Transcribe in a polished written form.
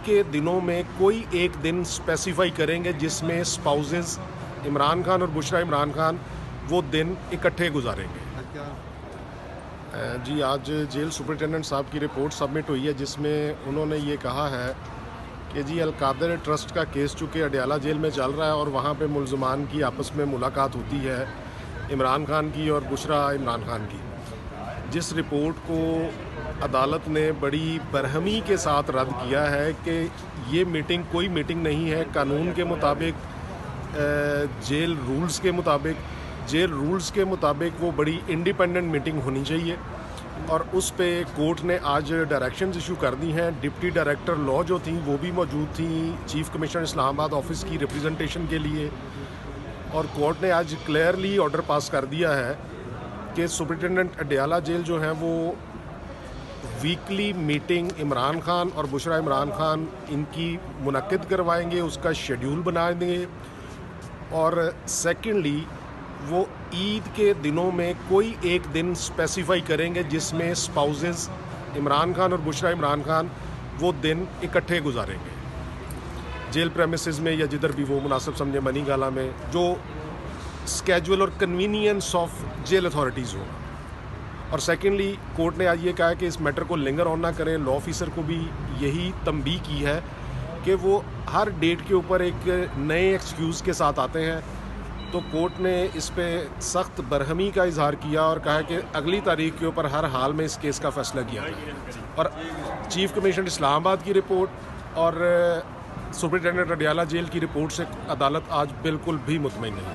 के दिनों में कोई एक दिन स्पेसिफाई करेंगे जिसमें स्पाउसेस इमरान खान और बुशरा इमरान खान वो दिन इकट्ठे गुजारेंगे। जी, आज जेल सुपरिटेंडेंट साहब की रिपोर्ट सबमिट हुई है जिसमें उन्होंने ये कहा है कि जी अलकादर ट्रस्ट का केस चूँकि अडयाला जेल में चल रहा है और वहाँ पे मुल्ज़मान की आपस में मुलाकात होती है इमरान खान की और बुशरा इमरान खान की, जिस रिपोर्ट को अदालत ने बड़ी बरहमी के साथ रद्द किया है कि ये मीटिंग कोई मीटिंग नहीं है। कानून के मुताबिक जेल रूल्स के मुताबिक वो बड़ी इंडिपेंडेंट मीटिंग होनी चाहिए और उस पे कोर्ट ने आज डायरेक्शंस इशू कर दी हैं। डिप्टी डायरेक्टर लॉ जो थी वो भी मौजूद थी चीफ कमिश्नर इस्लामाबाद ऑफिस की रिप्रेजेंटेशन के लिए, और कोर्ट ने आज क्लियरली ऑर्डर पास कर दिया है कि सुपरिटेंडेंट अडयाला जेल जो है वो वीकली मीटिंग इमरान खान और बुशरा इमरान खान इनकी मुनक्किद करवाएंगे, उसका शेड्यूल बना देंगे। और सेकेंडली वो ईद के दिनों में कोई एक दिन स्पेसिफाई करेंगे जिसमें स्पाउसेस इमरान खान और बुशरा इमरान खान वो दिन इकट्ठे गुजारेंगे जेल प्रेमिसेस में या जिधर भी वो मुनासिब समझे, मनी गाला में, जो स्केजुअल और कन्वीनियंस ऑफ जेल अथॉरिटीज़ हो। और सेकेंडली कोर्ट ने आज ये कहा है कि इस मैटर को लिंगर ऑन ना करें। लॉ ऑफिसर को भी यही तंबीह की है कि वो हर डेट के ऊपर एक नए एक्सक्यूज़ के साथ आते हैं। तो कोर्ट ने इस पे सख्त बरहमी का इजहार किया और कहा कि अगली तारीख के ऊपर हर हाल में इस केस का फैसला किया जाए। और चीफ कमिश्नर इस्लामाबाद की रिपोर्ट और सुपरिटेंडेंट अडयाला जेल की रिपोर्ट से अदालत आज बिल्कुल भी मुतमईन नहीं।